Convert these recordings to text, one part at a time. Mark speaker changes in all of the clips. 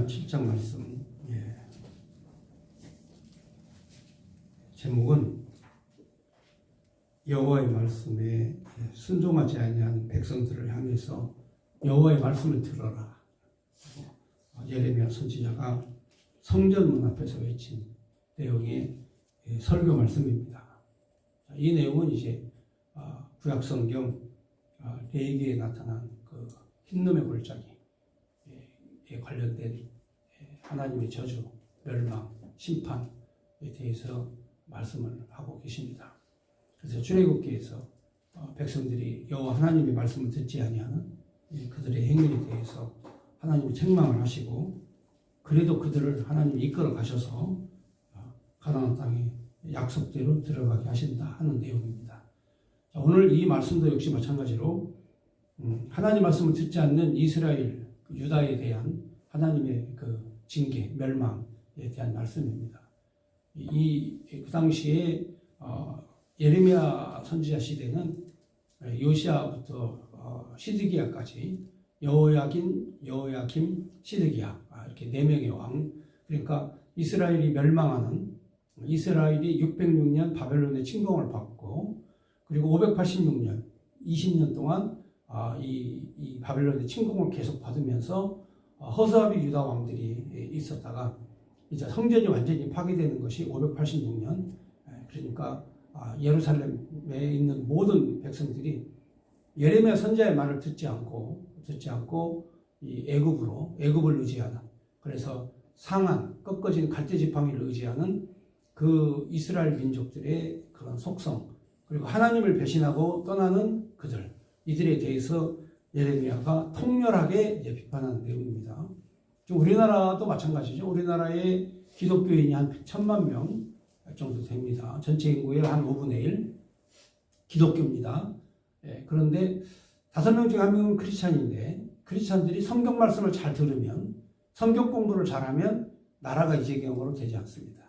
Speaker 1: 예레미야 7장 말씀. 제목은 여호와의 말씀에 순종하지 아니한 백성들을 향해서 여호와의 말씀을 들어라. 예레미야 선지자가 성전문 앞에서 외친 내용의 설교 말씀입니다. 이 내용은 이제 구약성경 레위기에 나타난 그 흰놈의 골짜기에 관련된 하나님의 저주, 멸망, 심판에 대해서 말씀을 하고 계십니다. 그래서 출애굽기에서 백성들이 여호와 하나님의 말씀을 듣지 아니하는 그들의 행위에 대해서 하나님이 책망을 하시고, 그래도 그들을 하나님이 이끌어 가셔서 가나안 땅에 약속대로 들어가게 하신다 하는 내용입니다. 자, 오늘 이 말씀도 역시 마찬가지로 하나님 말씀을 듣지 않는 이스라엘, 유다에 대한 하나님의 그 징계, 멸망에 대한 말씀입니다. 그 당시에 예레미야 선지자 시대는 요시야부터 시드기야까지 여호야김, 시드기야, 이렇게 네 명의 왕. 그러니까 이스라엘이 멸망하는, 이스라엘이 606년 바벨론의 침공을 받고, 그리고 586년 20년 동안 이 바벨론의 침공을 계속 받으면서 허수아비 유다 왕들이 있었다가 이제 성전이 완전히 파괴되는 것이 586년. 그러니까 예루살렘에 있는 모든 백성들이 예레미야 선지자의 말을 듣지 않고 이 애굽을 의지하는, 그래서 상한 꺾어진 갈대 지팡이를 의지하는 그 이스라엘 민족들의 그런 속성, 그리고 하나님을 배신하고 떠나는 이들에 대해서 예레미야가 통렬하게 비판하는 내용입니다. 지금 우리나라도 마찬가지죠. 우리나라의 기독교인이 한 1,000만 명 정도 됩니다. 전체 인구의 한 5분의 1 기독교입니다. 그런데 5명 중에 1명은 크리스찬인데, 크리스찬들이 성경 말씀을 잘 들으면, 성경 공부를 잘하면 나라가 이재경으로 되지 않습니다.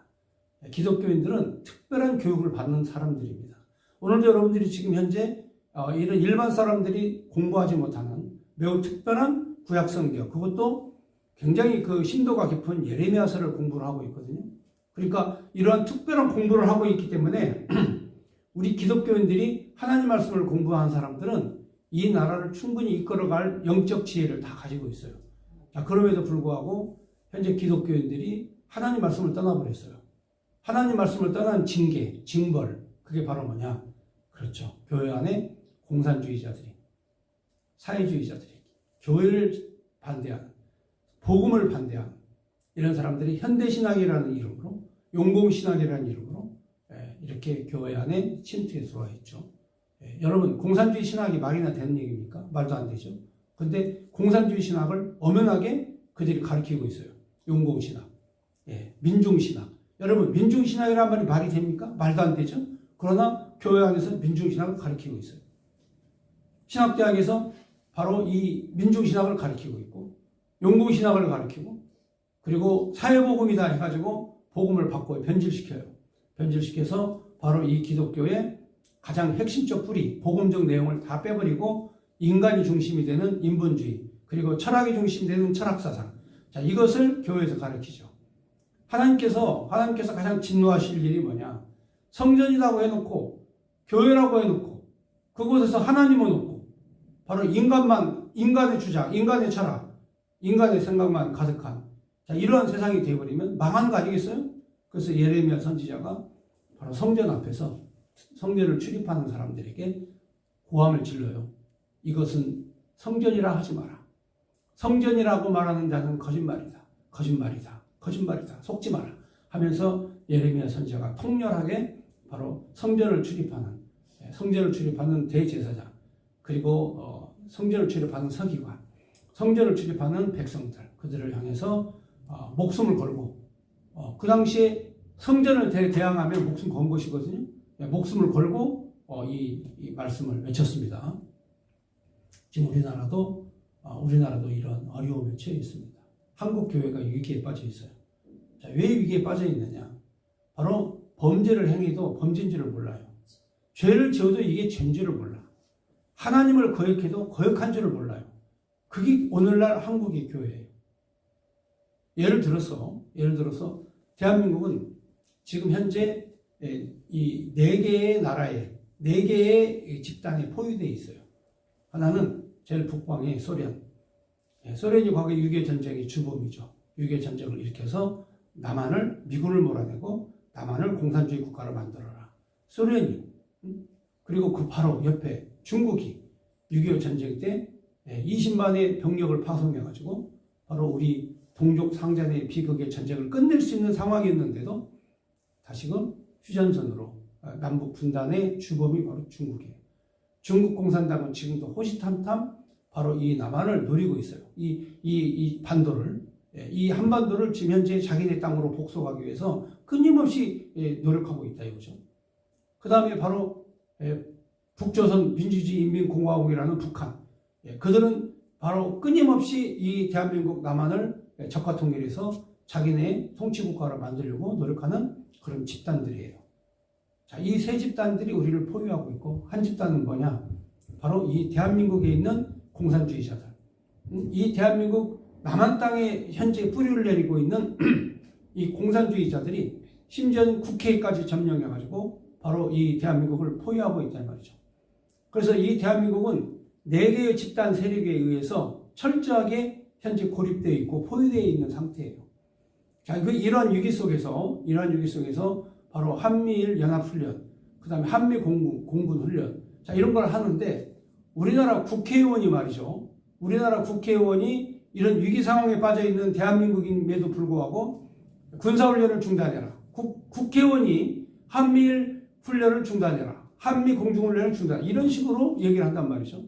Speaker 1: 기독교인들은 특별한 교육을 받는 사람들입니다. 오늘도 여러분들이 지금 현재 이런 일반 사람들이 공부하지 못하는 매우 특별한 구약성경, 그것도 굉장히 그 심도가 깊은 예레미야서를 공부를 하고 있거든요. 그러니까 이러한 특별한 공부를 하고 있기 때문에 우리 기독교인들이 하나님 말씀을 공부한 사람들은 이 나라를 충분히 이끌어갈 영적 지혜를 다 가지고 있어요. 자, 그럼에도 불구하고 현재 기독교인들이 하나님 말씀을 떠나버렸어요. 하나님 말씀을 떠난 징계, 징벌, 그게 바로 뭐냐? 그렇죠. 교회 안에 공산주의자들이, 사회주의자들이, 교회를 반대하는, 복음을 반대하는 이런 사람들이 현대신학이라는 이름으로, 용공신학이라는 이름으로 이렇게 교회 안에 침투해 들어와 있죠. 여러분, 공산주의 신학이 말이나 되는 얘기입니까? 말도 안 되죠. 근데 공산주의 신학을 엄연하게 그들이 가르치고 있어요. 용공신학, 민중신학. 여러분, 민중신학이란 말이 됩니까? 말도 안 되죠. 그러나 교회 안에서 민중신학을 가르치고 있어요. 신학대학에서 바로 이 민중신학을 가르치고 있고, 용공신학을 가르치고, 그리고 사회복음이다 해가지고 복음을 바꿔요. 변질시켜요. 변질시켜서 바로 이 기독교의 가장 핵심적 뿌리, 복음적 내용을 다 빼버리고 인간이 중심이 되는 인본주의, 그리고 철학이 중심이 되는 철학사상. 자, 이것을 교회에서 가르치죠. 하나님께서 가장 진노하실 일이 뭐냐? 성전이라고 해놓고, 교회라고 해놓고, 그곳에서 하나님을 놓고, 바로 인간의 주장, 인간의 철학, 인간의 생각만 가득한, 자, 이러한 세상이 되어버리면 망하는 거 아니겠어요? 그래서 예레미야 선지자가 바로 성전 앞에서 성전을 출입하는 사람들에게 고함을 질러요. 이것은 성전이라 하지 마라. 성전이라고 말하는 자는 거짓말이다. 속지 마라. 하면서 예레미야 선지자가 통렬하게 바로 성전을 출입하는 대제사장, 그리고 성전을 출입하는 서기관, 성전을 출입하는 백성들, 그들을 향해서 목숨을 걸고, 그 당시에 성전을 대항하면 목숨 건 것이거든요. 목숨을 걸고 이 말씀을 외쳤습니다. 지금 우리나라도 이런 어려움에 처해 있습니다. 한국 교회가 위기에 빠져 있어요. 자, 왜 위기에 빠져 있느냐? 바로 범죄를 행해도 범죄인 줄을 몰라요. 죄를 지어도 이게 죄인 줄을 몰라. 하나님을 거역해도 거역한 줄을 몰라요. 그게 오늘날 한국의 교회예요. 예를 들어서 대한민국은 지금 현재 이 네 개의 나라에 네 개의 집단에 포위되어 있어요. 하나는 제일 북방의 소련. 소련이 과거 6.25 전쟁의 주범이죠. 6.25 전쟁을 일으켜서 남한을 미군을 몰아내고 남한을 공산주의 국가로 만들어라. 소련이. 그리고 그 바로 옆에 중국이 6.25 전쟁 때 20만의 병력을 파송해가지고 바로 우리 동족 상잔의 비극의 전쟁을 끝낼 수 있는 상황이었는데도 다시금 휴전선으로 남북 분단의 주범이 바로 중국이에요. 중국 공산당은 지금도 호시탐탐 바로 이 남한을 노리고 있어요. 이 반도를, 이 한반도를 지금 현재 자기네 땅으로 복속하기 위해서 끊임없이 노력하고 있다 이거죠. 그 다음에 바로 북조선 민주주의 인민공화국이라는 북한. 그들은 바로 끊임없이 이 대한민국 남한을 적화 통일해서 자기네 통치국가로 만들려고 노력하는 그런 집단들이에요. 자, 이 세 집단들이 우리를 포위하고 있고, 한 집단은 뭐냐? 바로 이 대한민국에 있는 공산주의자들. 이 대한민국 남한 땅에 현재 뿌리를 내리고 있는 이 공산주의자들이 심지어 국회까지 점령해가지고 바로 이 대한민국을 포위하고 있단 말이죠. 그래서 이 대한민국은 네 개의 집단 세력에 의해서 철저하게 현재 고립되어 있고 포위되어 있는 상태예요. 자, 이런 위기 속에서 바로 한미일 연합훈련, 그 다음에 한미 공군 훈련, 자, 이런 걸 하는데 우리나라 국회의원이 말이죠. 우리나라 국회의원이 이런 위기 상황에 빠져 있는 대한민국임에도 불구하고 군사훈련을 중단해라. 국회의원이 한미일 훈련을 중단해라. 한미 공중훈련을 중단해라. 이런 식으로 얘기를 한단 말이죠.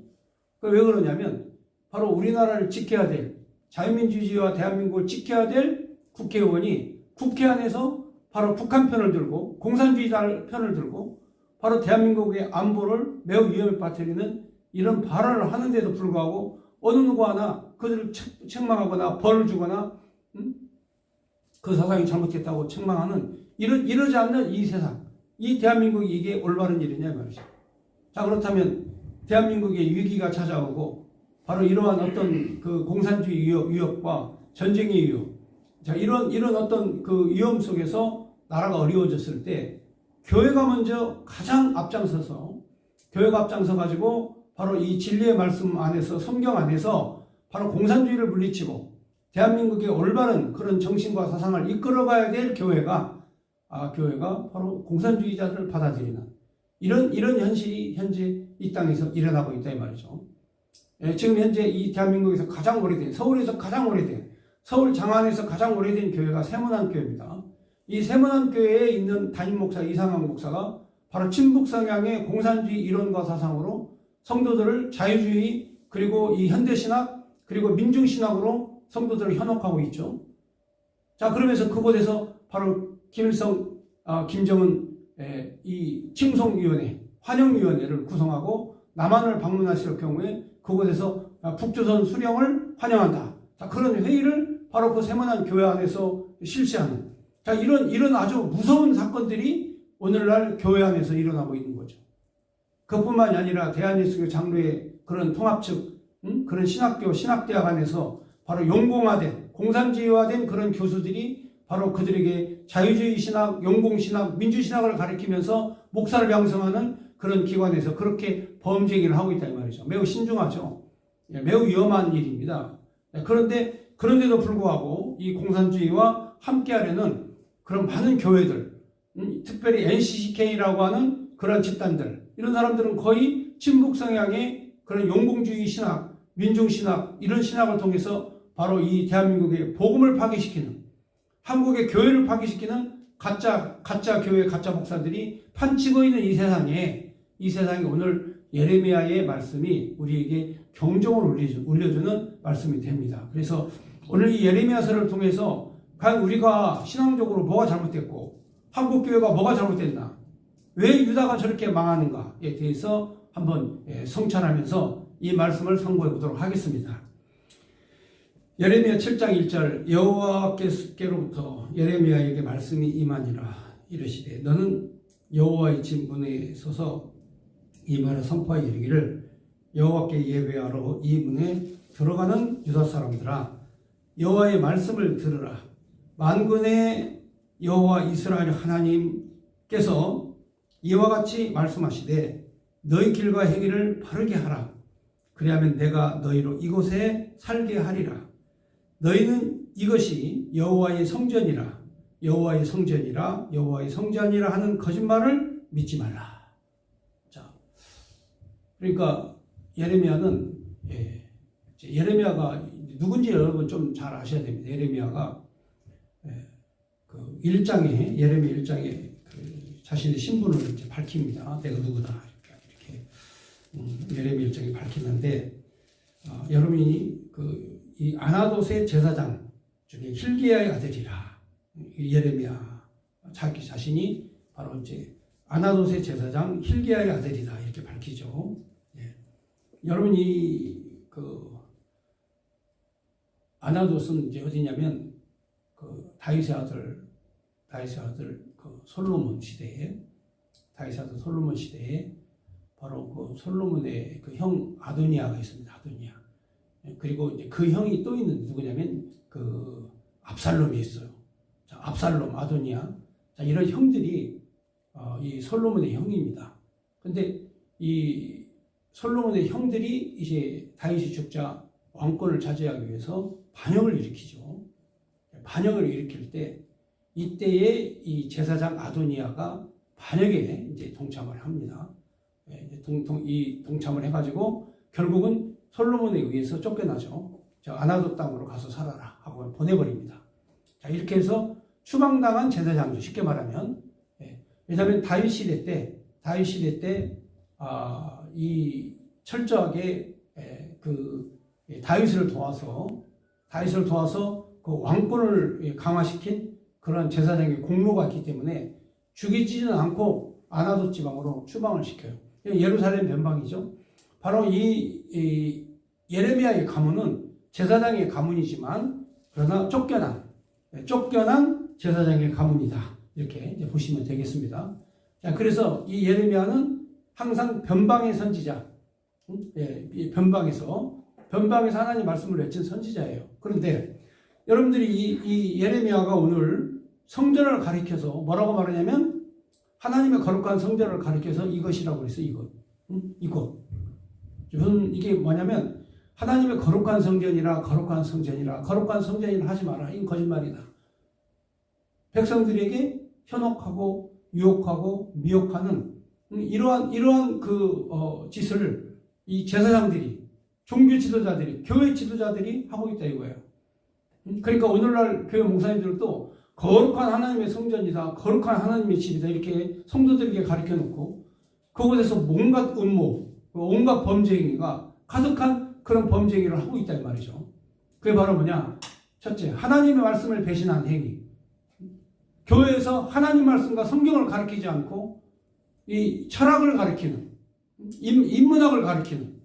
Speaker 1: 왜 그러냐면 바로 우리나라를 지켜야 될 자유민주주의와 대한민국을 지켜야 될 국회의원이 국회 안에서 바로 북한 편을 들고 공산주의자 편을 들고 바로 대한민국의 안보를 매우 위험에 빠뜨리는 이런 발언을 하는데도 불구하고 어느 누구 하나 그들을 책망하거나 벌을 주거나 그 사상이 잘못됐다고 책망하는 이러지 않는 이 세상, 이 대한민국이 이게 올바른 일이냐 말이죠. 자, 그렇다면 대한민국에 위기가 찾아오고 바로 이러한 어떤 그 공산주의 위협과 전쟁의 위협, 자, 이런 어떤 그 위험 속에서 나라가 어려워졌을 때 교회가 먼저 가장 앞장서서 교회가 앞장서 가지고 바로 이 진리의 말씀 안에서 성경 안에서 바로 공산주의를 물리치고 대한민국의 올바른 그런 정신과 사상을 이끌어가야 될 교회가 바로 공산주의자들을 받아들이는 이런 현실이 현재 이 땅에서 일어나고 있다 이 말이죠. 지금 현재 이 대한민국에서 가장 오래된 서울에서 가장 오래된 서울 장안에서 가장 오래된 교회가 세문안교회입니다. 이 세문안교회에 있는 담임 목사 이상학 목사가 바로 친북 성향의 공산주의 이론과 사상으로 성도들을 자유주의 그리고 이 현대신학 그리고 민중신학으로 성도들을 현혹하고 있죠. 자, 그러면서 그곳에서 바로 김일성, 김정은 이 칭송위원회, 환영위원회를 구성하고 남한을 방문하실 경우에 그곳에서 북조선 수령을 환영한다. 자, 그런 회의를 바로 그 세문안 교회 안에서 실시하는, 자, 이런 아주 무서운 사건들이 오늘날 교회 안에서 일어나고 있는 거죠. 그뿐만이 아니라 대한예수교 장로의 그런 통합측, 그런 신학교, 신학대학 안에서 바로 용공화된, 공산주의화된 그런 교수들이 바로 그들에게 자유주의 신학, 용공신학, 민주신학을 가르치면서 목사를 양성하는 그런 기관에서 그렇게 범죄행위를 하고 있다 이 말이죠. 매우 신중하죠. 매우 위험한 일입니다. 그런데도 불구하고 이 공산주의와 함께하려는 그런 많은 교회들, 특별히 NCCK라고 하는 그런 집단들, 이런 사람들은 거의 친북 성향의 그런 용공주의 신학, 민중신학, 이런 신학을 통해서 바로 이 대한민국의 복음을 파괴시키는, 한국의 교회를 파괴시키는 가짜 교회, 가짜 목사들이 판치고 있는 이 세상에 오늘 예레미야의 말씀이 우리에게 경종을 울려주는 말씀이 됩니다. 그래서 오늘 이 예레미야서를 통해서 과연 우리가 신앙적으로 뭐가 잘못됐고 한국교회가 뭐가 잘못됐나, 왜 유다가 저렇게 망하는가에 대해서 한번 성찰하면서 이 말씀을 선고해 보도록 하겠습니다. 예레미야 7장 1절 여호와께로부터 예레미야에게 말씀이 임하니라. 이르시되 너는 여호와의 집 문에 서서 이 말을 선포하여 이르기를 여호와께 예배하러 이 문에 들어가는 유다 사람들아, 여호와의 말씀을 들으라. 만군의 여호와 이스라엘 하나님께서 이와 같이 말씀하시되 너희 길과 행위를 바르게 하라. 그리하면 내가 너희로 이곳에 살게 하리라. 너희는 이것이 여호와의 성전이라 여호와의 성전이라 여호와의 성전이라 하는 거짓말을 믿지 말라. 자, 그러니까 예레미야는 예레미야가 누군지 여러분 좀 잘 아셔야 됩니다. 예레미야가 그 1장에 예레미야 1장에 그 자신의 신분을 이제 밝힙니다. 내가 누구다 이렇게 예레미야 1장에 밝히는데 여러분이 이 아나돗의 제사장 중에 hil기야의 아들이라 예레미야 자기 자신이 바로 이제 아나돗의 제사장 hil기야의 아들이다 이렇게 밝히죠. 예. 여러분이 아나돗은 이제 어디냐면 그 다윗의 아들 그 솔로몬 시대에 바로 그 솔로몬의 그 형 아도니아가 있습니다. 아도니아. 그리고 이제 그 형이 또 있는 누구냐면 그 압살롬이 있어요. 자, 압살롬, 아도니아. 자, 이런 형들이 이 솔로몬의 형입니다. 근데 이 솔로몬의 형들이 이제 다윗이 죽자 왕권을 차지하기 위해서 반역을 일으키죠. 반역을 일으킬 때 이때에 이 제사장 아도니아가 반역에 이제 동참을 합니다. 동참을 해가지고 결국은 솔로몬에 의해서 쫓겨나죠. 저 아나돗 땅으로 가서 살아라 하고 보내버립니다. 자, 이렇게 해서 추방당한 제사장이죠. 쉽게 말하면. 왜냐하면 다윗 시대 때 이 철저하게 다윗을 도와서 그 왕권을 강화시킨 그런 제사장의 공로가 있기 때문에 죽이지는 않고 아나돗 지방으로 추방을 시켜요. 예루살렘 변방이죠. 바로 이 예레미야의 가문은 제사장의 가문이지만 그러나 쫓겨난 제사장의 가문이다. 이렇게 이제 보시면 되겠습니다. 자, 그래서 이 예레미야는 항상 변방의 선지자, 변방에서 하나님 말씀을 외친 선지자예요. 그런데 여러분들이 이 예레미야가 오늘 성전을 가리켜서 뭐라고 말하냐면 하나님의 거룩한 성전을 가리켜서 이것이라고 했어요. 이것. 이게 뭐냐면 하나님의 거룩한 성전이라 하지 마라. 이건 거짓말이다. 백성들에게 현혹하고 유혹하고 미혹하는 이러한 짓을 이 제사장들이, 종교 지도자들이, 교회 지도자들이 하고 있다 이거예요. 그러니까 오늘날 교회 목사님들도 거룩한 하나님의 성전이다, 거룩한 하나님의 집이다 이렇게 성도들에게 가르쳐 놓고 그곳에서 온갖 음모, 온갖 범죄 행위가 가득한 그런 범죄 행위를 하고 있다 이 말이죠. 그게 바로 뭐냐? 첫째, 하나님의 말씀을 배신한 행위. 교회에서 하나님 말씀과 성경을 가르치지 않고 이 철학을 가르치는, 인문학을 가르치는,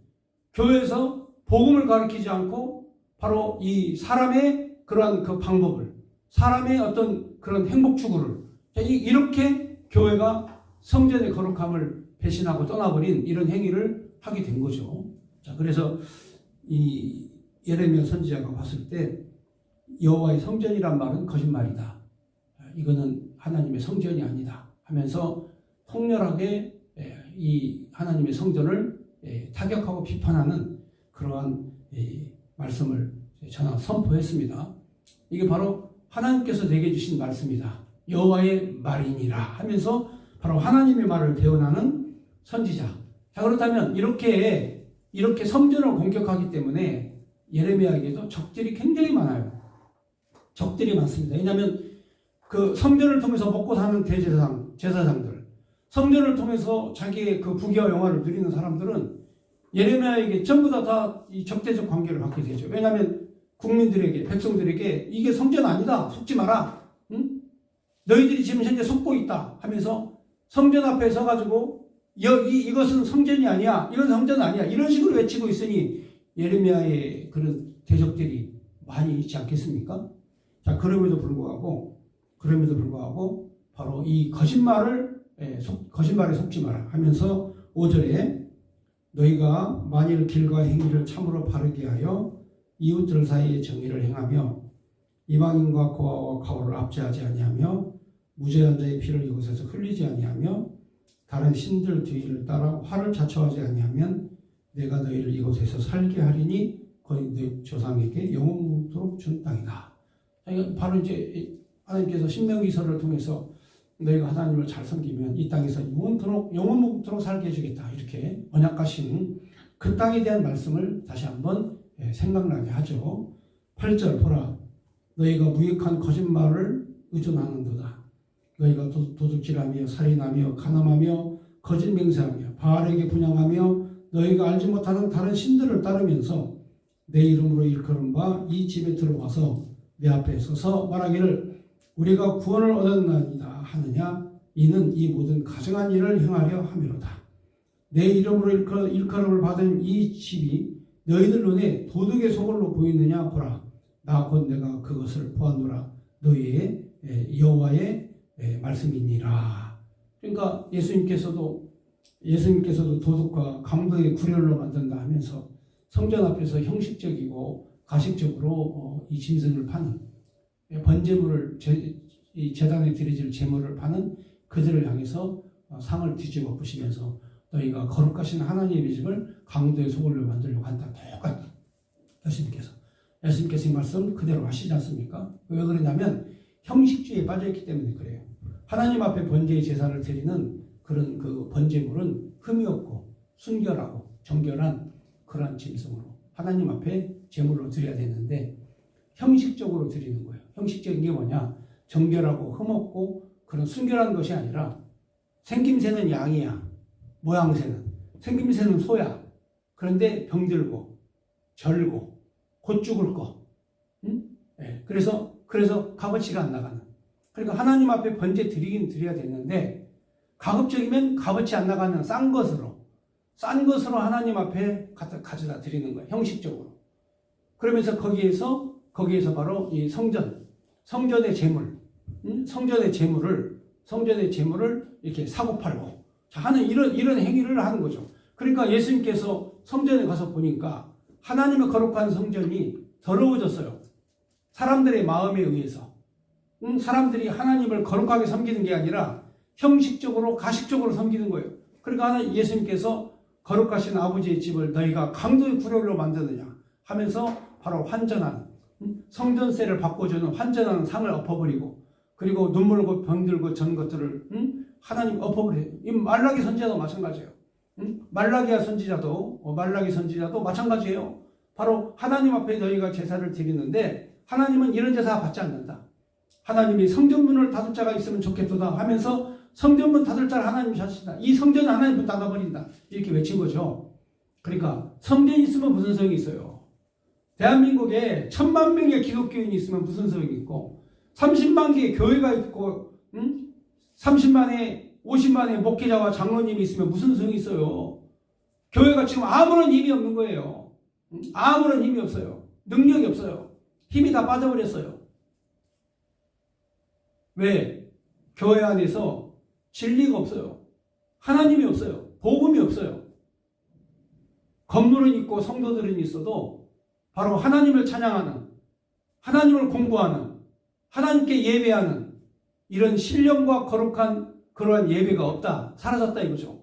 Speaker 1: 교회에서 복음을 가르치지 않고 바로 이 사람의 그러한 그 방법을, 사람의 어떤 그런 행복 추구를, 이렇게 교회가 성전의 거룩함을 배신하고 떠나버린 이런 행위를 하게 된 거죠. 자, 그래서 이 예레미야 선지자가 봤을 때 여호와의 성전이란 말은 거짓말이다. 이거는 하나님의 성전이 아니다 하면서 통렬하게 이 하나님의 성전을 타격하고 비판하는 그러한 말씀을 선포했습니다. 이게 바로 하나님께서 내게 주신 말씀이다. 여호와의 말이니라 하면서 바로 하나님의 말을 대언하는 선지자. 자, 그렇다면 이렇게 성전을 공격하기 때문에 예레미야에게도 적들이 굉장히 많아요. 적들이 많습니다. 왜냐하면 그 성전을 통해서 먹고 사는 제사장들, 성전을 통해서 자기의 그 부귀와 영화를 누리는 사람들은 예레미야에게 전부 다 이 적대적 관계를 갖게 되죠. 왜냐하면 국민들에게, 백성들에게 이게 성전 아니다, 속지 마라, 응? 너희들이 지금 현재 속고 있다 하면서 성전 앞에 서가지고 이것은 성전이 아니야, 이건 성전 아니야, 이런 식으로 외치고 있으니 예레미야의 그런 대적들이 많이 있지 않겠습니까? 자, 그럼에도 불구하고 바로 이 거짓말에 속지 마라 하면서 5절에 너희가 만일 길과 행위를 참으로 바르게 하여 이웃들 사이에 정의를 행하며 이방인과 고아와 과오를 압제하지 아니하며 무죄한 자의 피를 이곳에서 흘리지 아니하며 다른 신들 뒤를 따라 화를 자초하지 아니하면 내가 너희를 이곳에서 살게 하리니 거기 너희 조상에게 영원토록 준 땅이다. 바로 이제 하나님께서 신명기서를 통해서 너희가 하나님을 잘 섬기면 이 땅에서 영원토록 살게 해주겠다. 이렇게 언약하신 그 땅에 대한 말씀을 다시 한번 생각나게 하죠. 8절 보라 너희가 무익한 거짓말을 의존하는도다. 너희가 도둑질하며 살인하며 간음하며 거짓 맹세하며 바알에게 분향하며 너희가 알지 못하는 다른 신들을 따르면서 내 이름으로 일컬은 바 이 집에 들어와서 내 앞에 서서 말하기를 우리가 구원을 얻었나이다 하느냐 이는 이 모든 가증한 일을 행하려 함이로다. 내 이름으로 일컬음을 받은 이 집이 너희들 눈에 도둑의 소굴로 보이느냐 보라 나 곧 내가 그것을 보았노라 너희의 여호와의 말씀이니라. 그러니까 예수님께서도 도둑과 강도의 구렬로 만든다 하면서 성전 앞에서 형식적이고 가식적으로 이 짐승을 파는 번제물을 이 제단에 드려질 제물을 파는 그들을 향해서 상을 뒤집어 부시면서 너희가 거룩하신 하나님의 집을 강도의 소굴로 만들려고 한다. 똑같이 예수님께서 이 말씀 그대로 하시지 않습니까? 왜 그러냐면 형식주의에 빠져있기 때문에 그래요. 하나님 앞에 번제의 제사를 드리는 그런 그 번제물은 흠이 없고 순결하고 정결한 그러한 짐승으로 하나님 앞에 제물로 드려야 되는데 형식적으로 드리는 거예요. 형식적인 게 뭐냐? 정결하고 흠없고 그런 순결한 것이 아니라 생김새는 양이야. 모양새는. 생김새는 소야. 그런데 병들고 절고 곧 죽을 거. 응? 네. 그래서 값어치가 안 나가는. 그러니까 하나님 앞에 번제 드리긴 드려야 되는데 가급적이면 값어치 안 나가는 싼 것으로 하나님 앞에 가져다 드리는 거예요. 형식적으로. 그러면서 거기에서 바로 이 성전의 제물, 성전의 제물을 이렇게 사고 팔고 하는 이런 행위를 하는 거죠. 그러니까 예수님께서 성전에 가서 보니까 하나님의 거룩한 성전이 더러워졌어요. 사람들의 마음에 의해서. 사람들이 하나님을 거룩하게 섬기는 게 아니라 형식적으로 가식적으로 섬기는 거예요. 그러니까 예수님께서 거룩하신 아버지의 집을 너희가 강도의 구렬로 만드느냐 하면서 바로 환전한 성전세를 바꿔주는 환전하는 상을 엎어버리고 그리고 눈물 흘고 병들고 전 것들을 하나님 엎어버려요. 이 말라기 선지자도 마찬가지예요. 말라기 선지자도 마찬가지예요. 바로 하나님 앞에 너희가 제사를 드리는데 하나님은 이런 제사 받지 않는다. 하나님이 성전문을 닫을 자가 있으면 좋겠도다 하면서 성전문 닫을 자를 하나님이 찾으신다. 이 성전은 하나님 닫아버린다. 이렇게 외친 거죠. 그러니까 성전이 있으면 무슨 소용이 있어요. 대한민국에 1000만 명의 기독교인이 있으면 무슨 소용이 있고 30만 개의 교회가 있고 30만의 50만의 목회자와 장로님이 있으면 무슨 소용이 있어요. 교회가 지금 아무런 힘이 없는 거예요. 아무런 힘이 없어요. 능력이 없어요. 힘이 다 빠져버렸어요. 왜? 교회 안에서 진리가 없어요. 하나님이 없어요. 복음이 없어요. 건물은 있고 성도들은 있어도 바로 하나님을 찬양하는, 하나님을 공부하는, 하나님께 예배하는 이런 신령과 거룩한 그러한 예배가 없다. 사라졌다 이거죠.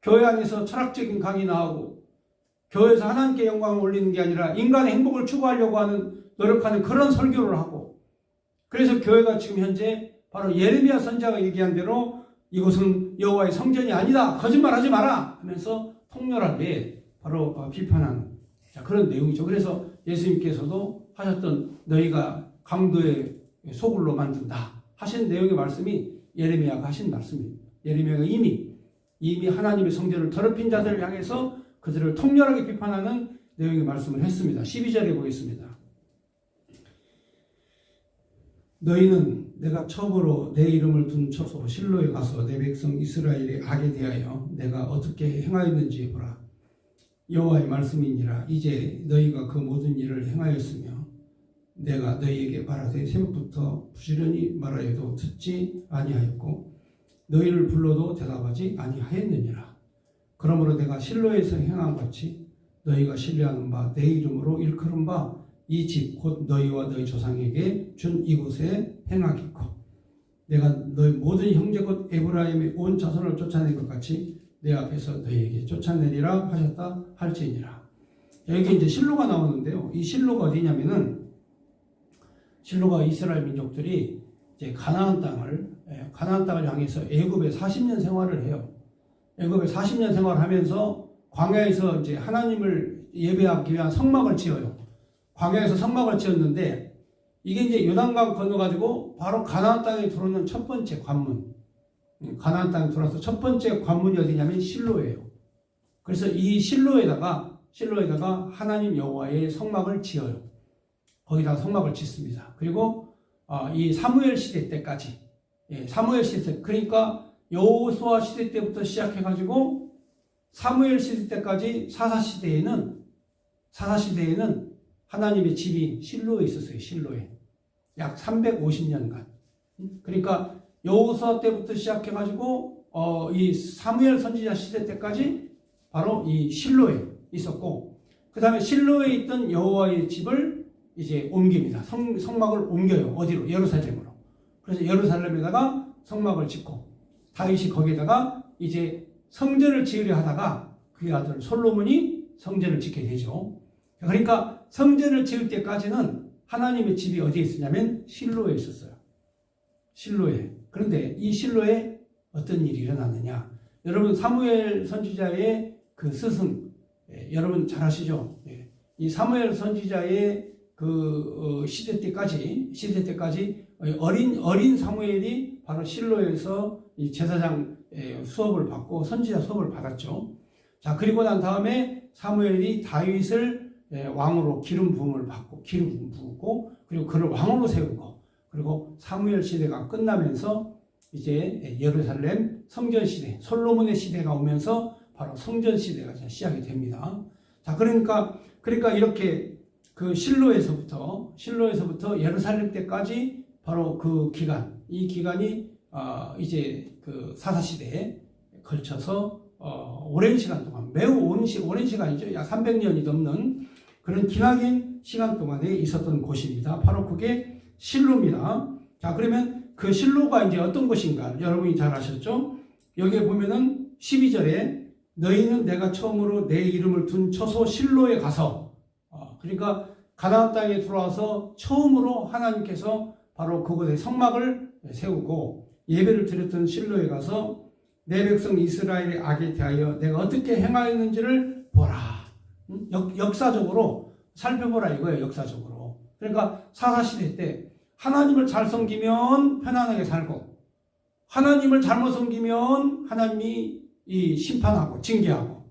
Speaker 1: 교회 안에서 철학적인 강의 나오고 교회에서 하나님께 영광을 올리는 게 아니라 인간의 행복을 추구하려고 하는 노력하는 그런 설교를 하고 그래서 교회가 지금 현재 바로 예레미야 선지자가 얘기한 대로 이곳은 여호와의 성전이 아니다. 거짓말하지 마라 하면서 통렬하게 바로 비판하는 그런 내용이죠. 그래서 예수님께서도 하셨던 너희가 강도의 소굴로 만든다 하신 내용의 말씀이 예레미야가 하신 말씀입니다. 예레미야가 이미 하나님의 성전을 더럽힌 자들을 향해서 그들을 통렬하게 비판하는 내용의 말씀을 했습니다. 12절에 보겠습니다. 너희는 내가 처음으로 내 이름을 둔 처소 실로에 가서 내 백성 이스라엘의 악에 대하여 내가 어떻게 행하였는지 보라. 여호와의 말씀이니라. 이제 너희가 그 모든 일을 행하였으며 내가 너희에게 말하되 새벽부터 부지런히 말하여도 듣지 아니하였고 너희를 불러도 대답하지 아니하였느니라. 그러므로 내가 실로에서 행한 같이 너희가 신뢰하는 바 내 이름으로 일컬은 바 이 집 곧 너희와 너희 조상에게 준 이곳에 행하겠고 내가 너희 모든 형제 곧 에브라임의 온 자손을 쫓아낸 것 같이 내 앞에서 너희에게 쫓아내리라 하셨다 할지니라. 여기 이제 실로가 나오는데요. 이 실로가 어디냐면은 실로가 이스라엘 민족들이 이제 가나안 땅을 향해서 애굽에 40년 생활을 해요. 애굽에 40년 생활하면서 광야에서 이제 하나님을 예배하기 위한 성막을 지어요. 광야에서 성막을 지었는데 이게 이제 요단강 건너가지고 바로 가나안 땅에 들어오는 첫 번째 관문. 가나안 땅에 들어와서 첫 번째 관문이 어디냐면 실로예요. 그래서 이 실로에다가 하나님 여호와의 성막을 지어요. 거기다 성막을 짓습니다. 그리고 이 사무엘 시대 때까지, 사무엘 시대 그러니까 여호수아 시대 때부터 시작해가지고 사무엘 시대 때까지 사사 시대에는 하나님의 집이 실로에 있었어요. 실로에 약 350년간. 그러니까 여호수아 때부터 시작해가지고 이 사무엘 선지자 시대 때까지 바로 이 실로에 있었고, 그 다음에 실로에 있던 여호와의 집을 이제 옮깁니다. 성막을 옮겨요. 어디로? 예루살렘으로. 그래서 예루살렘에다가 성막을 짓고 다윗이 거기에다가 이제 성전을 지으려 하다가 그의 아들 솔로몬이 성전을 짓게 되죠. 그러니까 성전을 지을 때까지는 하나님의 집이 어디에 있었냐면 실로에 있었어요. 실로에. 그런데 이 실로에 어떤 일이 일어났느냐? 여러분 사무엘 선지자의 그 스승, 여러분 잘 아시죠? 이 사무엘 선지자의 그 시대 때까지 어린 사무엘이 바로 실로에서 이 제사장 수업을 받고 선지자 수업을 받았죠. 자, 그리고 난 다음에 사무엘이 다윗을 왕으로 기름 부음을 받고 기름 부고 그리고 그를 왕으로 세우고, 그리고 사무엘 시대가 끝나면서 이제 예루살렘 성전 시대, 솔로몬의 시대가 오면서 바로 성전 시대가 시작이 됩니다. 자, 그러니까 이렇게 그 실로에서부터 예루살렘 때까지 바로 그 기간, 이 기간이 이제 그 사사 시대에 걸쳐서 오랜 시간 동안, 매우 오랜 시간이죠. 약 300년이 넘는 그런 기나긴 시간 동안에 있었던 곳입니다. 바로 그게 실로입니다. 자, 그러면 그 실로가 이제 어떤 곳인가? 여러분이 잘 아셨죠? 여기에 보면은 12절에 너희는 내가 처음으로 내 이름을 둔 처소 실로에 가서, 그러니까 가나안 땅에 들어와서 처음으로 하나님께서 바로 그곳에 성막을 세우고 예배를 드렸던 실로에 가서 내 백성 이스라엘의 악에 대하여 내가 어떻게 행하였는지를 보라. 역사적으로 살펴보라 이거예요. 역사적으로. 그러니까 사사시대 때 하나님을 잘 섬기면 편안하게 살고, 하나님을 잘못 섬기면 하나님이 이 심판하고 징계하고,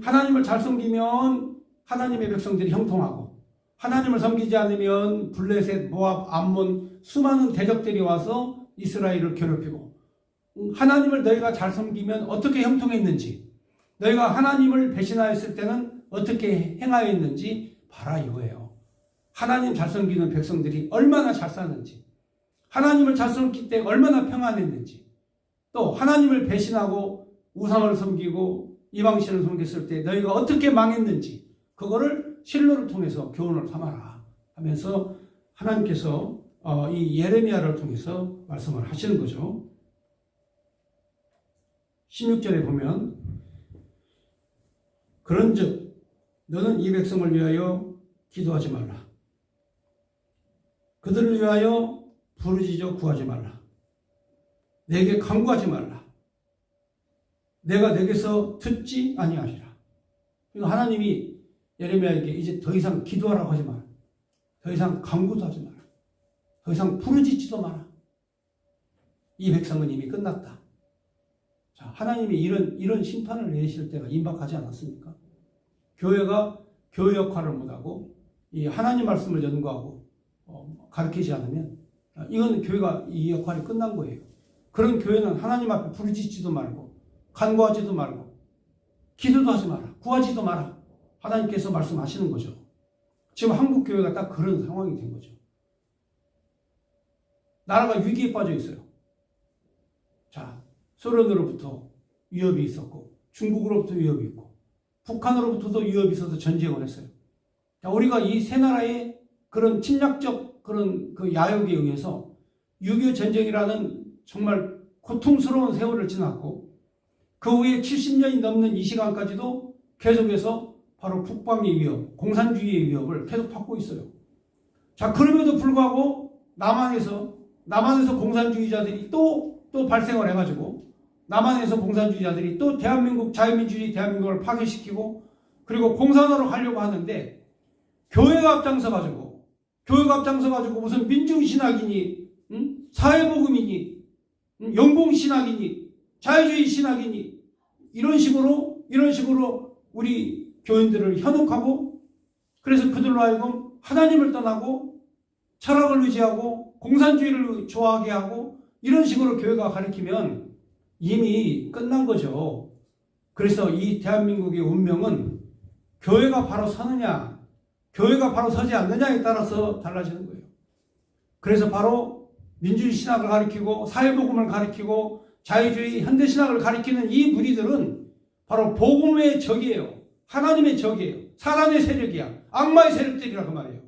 Speaker 1: 하나님을 잘 섬기면 하나님의 백성들이 형통하고, 하나님을 섬기지 않으면 블레셋, 모압, 암몬 수많은 대적들이 와서 이스라엘을 괴롭히고, 하나님을 너희가 잘 섬기면 어떻게 형통했는지, 너희가 하나님을 배신하였을 때는 어떻게 행하였는지 봐라 이거예요. 하나님 잘 섬기는 백성들이 얼마나 잘 사는지, 하나님을 잘 섬길 때 얼마나 평안했는지, 또 하나님을 배신하고 우상을 섬기고 이방신을 섬겼을 때 너희가 어떻게 망했는지, 그거를 실로를 통해서 교훈을 삼아라 하면서 하나님께서 이 예레미야를 통해서 말씀을 하시는 거죠. 16절에 보면 그런즉 너는 이 백성을 위하여 기도하지 말라. 그들을 위하여 부르짖어 구하지 말라. 내게 간구하지 말라. 내가 내게서 듣지 아니하리라. 그러니까 하나님이 예레미야에게 이제 더 이상 기도하라고 하지 마라. 더 이상 간구도 하지 마라. 더 이상 부르짖지도 마라. 이 백성은 이미 끝났다. 자, 하나님이 이런 심판을 내리실 때가 임박하지 않았습니까? 교회가 교회 역할을 못하고 이 하나님 말씀을 연구하고 가르치지 않으면 이건 교회가 이 역할이 끝난 거예요. 그런 교회는 하나님 앞에 부르짖지도 말고 간구하지도 말고 기도도 하지 마라. 구하지도 마라. 하나님께서 말씀하시는 거죠. 지금 한국 교회가 딱 그런 상황이 된 거죠. 나라가 위기에 빠져 있어요. 자, 소련으로부터 위협이 있었고 중국으로부터 위협이 있고 북한으로부터도 위협이 있어서 전쟁을 했어요. 자, 우리가 이 세 나라의 그런 침략적 그런 그 야욕에 의해서 6.25 전쟁이라는 정말 고통스러운 세월을 지났고 그 후에 70년이 넘는 이 시간까지도 계속해서 바로 북방의 위협, 공산주의의 위협을 계속 받고 있어요. 자, 그럼에도 불구하고 남한에서 공산주의자들이 또 발생을 해가지고 남한에서 공산주의자들이 또 대한민국 자유민주주의 대한민국을 파괴시키고 그리고 공산화로 가려고 하는데 교회가 앞장서가지고 무슨 민중신학이니 사회복음이니 영공신학이니 자유주의 신학이니 이런 식으로 우리 교인들을 현혹하고 그래서 그들로 하여금 하나님을 떠나고 철학을 의지하고 공산주의를 좋아하게 하고 이런 식으로 교회가 가르치면 이미 끝난 거죠. 그래서 이 대한민국의 운명은 교회가 바로 서느냐 교회가 바로 서지 않느냐에 따라서 달라지는 거예요. 그래서 바로 민주주의 신학을 가리키고 사회복음을 가리키고 자유주의 현대신학을 가리키는 이 무리들은 바로 복음의 적이에요. 하나님의 적이에요. 사단의 세력이야. 악마의 세력들이라 그 말이에요.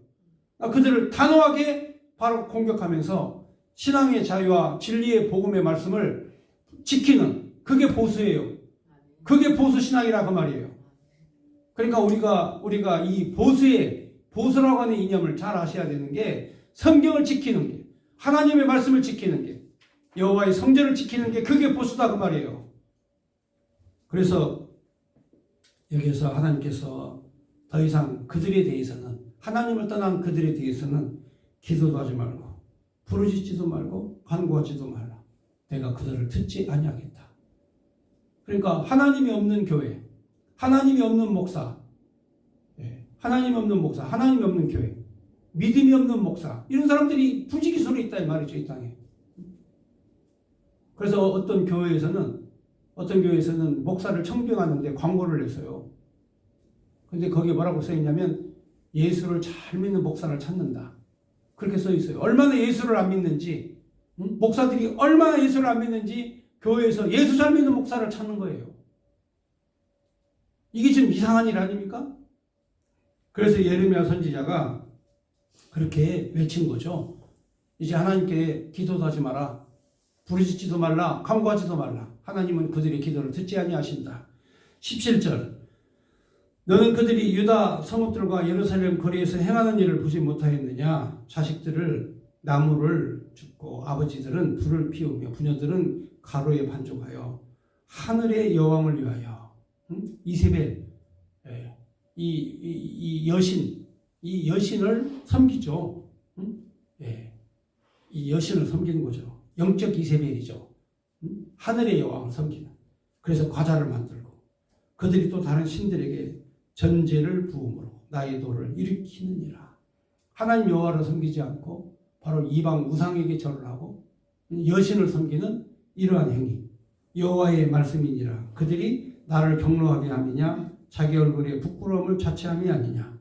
Speaker 1: 그들을 단호하게 바로 공격하면서 신앙의 자유와 진리의 복음의 말씀을 지키는 그게 보수예요. 그게 보수신학이라 그 말이에요. 그러니까 우리가 이 보수라고 하는 이념을 잘 아셔야 되는 게 성경을 지키는 게 하나님의 말씀을 지키는 게 여호와의 성전을 지키는 게 그게 보수다 그 말이에요. 그래서 여기에서 하나님께서 더 이상 그들에 대해서는 하나님을 떠난 그들에 대해서는 기도도 하지 말고 부르짖지도 말고 간구하지도 말라. 내가 그들을 듣지 아니하겠다. 그러니까 하나님이 없는 교회, 하나님이 없는 목사, 하나님이 없는 교회, 믿음이 없는 목사 이런 사람들이 부지기수로 있다 이 말이죠. 이 땅에. 그래서 어떤 교회에서는 목사를 청빙하는데 광고를 냈어요. 근데 거기에 뭐라고 써있냐면 예수를 잘 믿는 목사를 찾는다. 그렇게 써있어요. 얼마나 예수를 안 믿는지 목사들이 얼마나 예수를 안 믿는지 교회에서 예수 잘 믿는 목사를 찾는 거예요. 이게 지금 이상한 일 아닙니까? 그래서 예레미야 선지자가 그렇게 외친 거죠. 이제 하나님께 기도도 하지 마라. 부르짖지도 말라. 간구하지도 말라. 하나님은 그들의 기도를 듣지 아니하신다. 17절 너는 그들이 유다 성읍들과 예루살렘 거리에서 행하는 일을 보지 못하였느냐. 자식들을 나무를 줍고 아버지들은 불을 피우며 부녀들은 가루에 반죽하여 하늘의 여왕을 위하여 이세벨 이 여신을 섬기죠. 이 여신을 섬기는 거죠. 영적 이세벨이죠. 하늘의 여왕을 섬기는. 그래서 과자를 만들고 그들이 또 다른 신들에게 전제를 부음으로 나의 도를 일으키느니라. 하나님 여호와를 섬기지 않고 바로 이방 우상에게 절을 하고 여신을 섬기는 이러한 행위. 여호와의 말씀이니라. 그들이 나를 경노하게 함이냐 자기 얼굴에 부끄러움을 자체함이 아니냐.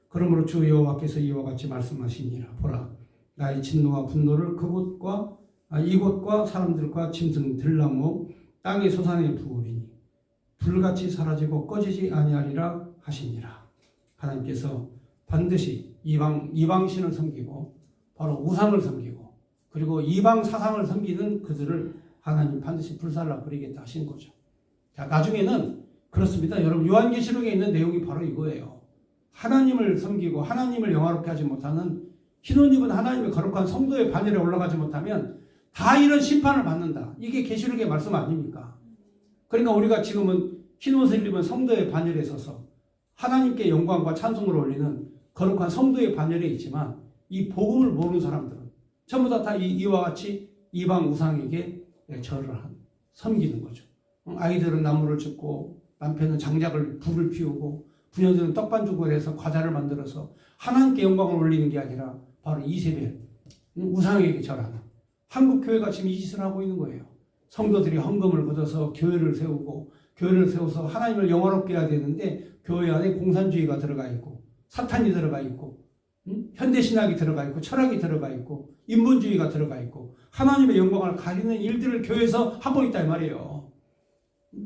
Speaker 1: 그러므로 주 여호와께서 이와 같이 말씀하시니라. 보라 나의 진노와 분노를 이곳과 사람들과 짐승 들나무 땅의 소산에 부으리니 불같이 사라지고 꺼지지 아니하리라 하시니라. 하나님께서 반드시 이방신을 섬기고 바로 우상을 섬기고 그리고 이방 사상을 섬기는 그들을 하나님 반드시 불살라 버리겠다 하신 거죠. 자, 나중에는 그렇습니다. 여러분 요한계시록에 있는 내용이 바로 이거예요. 하나님을 섬기고 하나님을 영화롭게 하지 못하는 흰 옷 입은 하나님의 거룩한 성도의 반열에 올라가지 못하면 다 이런 심판을 받는다. 이게 계시록의 말씀 아닙니까? 그러니까 우리가 지금은 흰 옷을 입은 성도의 반열에 서서 하나님께 영광과 찬송을 올리는 거룩한 성도의 반열에 있지만 이 복음을 모르는 사람들은 전부 다 이와 같이 이방 우상에게 절을 섬기는 거죠. 아이들은 나무를 줍고 남편은 장작을 불을 피우고 부녀들은 떡반죽을 해서 과자를 만들어서 하나님께 영광을 올리는 게 아니라 바로 이세벨 우상에게 절하는 한국 교회가 지금 이 짓을 하고 있는 거예요. 성도들이 헌금을 걷어서 교회를 세워서 하나님을 영화롭게 해야 되는데 교회 안에 공산주의가 들어가 있고 사탄이 들어가 있고 현대신학이 들어가 있고 철학이 들어가 있고 인본주의가 들어가 있고 하나님의 영광을 가리는 일들을 교회에서 하고 있다 이 말이에요.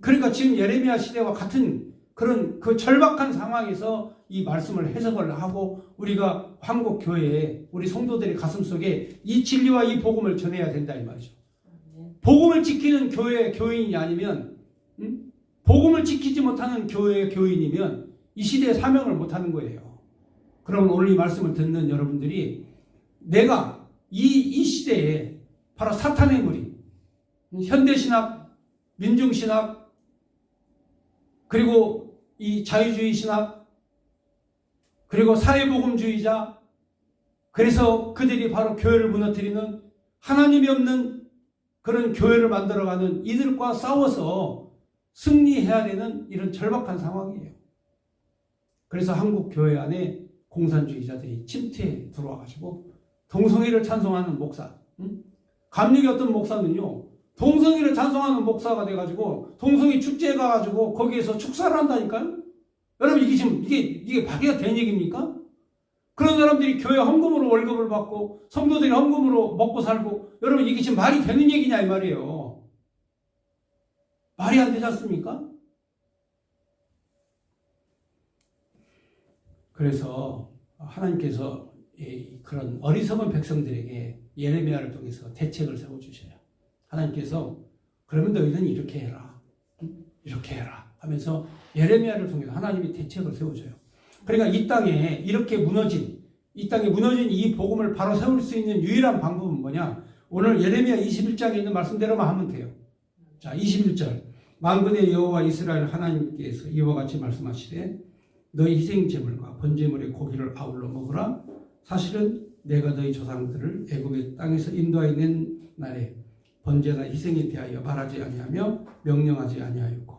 Speaker 1: 그러니까 지금 예레미야 시대와 같은 그런 그 절박한 상황에서 이 말씀을 해석을 하고 우리가 한국 교회에 우리 성도들의 가슴 속에 이 진리와 이 복음을 전해야 된다 이 말이죠. 복음을 지키는 교회 교인이 아니면 복음을 지키지 못하는 교회 교인이면 이 시대의 사명을 못하는 거예요. 그러면 오늘 이 말씀을 듣는 여러분들이 내가 이 시대에 바로 사탄의 무리, 현대신학, 민중신학, 그리고 이 자유주의 신학, 그리고 사회복음주의자, 그래서 그들이 바로 교회를 무너뜨리는 하나님이 없는 그런 교회를 만들어가는 이들과 싸워서 승리해야 되는 이런 절박한 상황이에요. 그래서 한국 교회 안에 공산주의자들이 침투해 들어와가지고 동성애를 찬송하는 목사, 감리교 어떤 목사는요, 동성애를 찬송하는 목사가 돼가지고 동성애 축제에 가가지고 거기에서 축사를 한다니까요. 여러분 이게 지금 이게 말이 되는 얘기입니까? 그런 사람들이 교회 헌금으로 월급을 받고 성도들이 헌금으로 먹고 살고, 여러분 이게 지금 말이 되는 얘기냐 이 말이에요. 말이 안 되지 않습니까? 그래서 하나님께서 그런 어리석은 백성들에게 예레미야를 통해서 대책을 세워주셔요. 하나님께서 그러면 너희는 이렇게 해라, 이렇게 해라 하면서 예레미야를 통해서 하나님이 대책을 세워줘요. 그러니까 이 땅에 무너진 이 복음을 바로 세울 수 있는 유일한 방법은 뭐냐? 오늘 예레미야 21장에 있는 말씀대로만 하면 돼요. 자, 21절. 만군의 여호와 이스라엘 하나님께서 이와 같이 말씀하시되 너희 희생제물과 번제물의 고기를 아울러 먹으라. 사실은 내가 너희 조상들을 애굽의 땅에서 인도하여 낸 날에 번제나 희생에 대하여 말하지 아니하며 명령하지 아니하였고,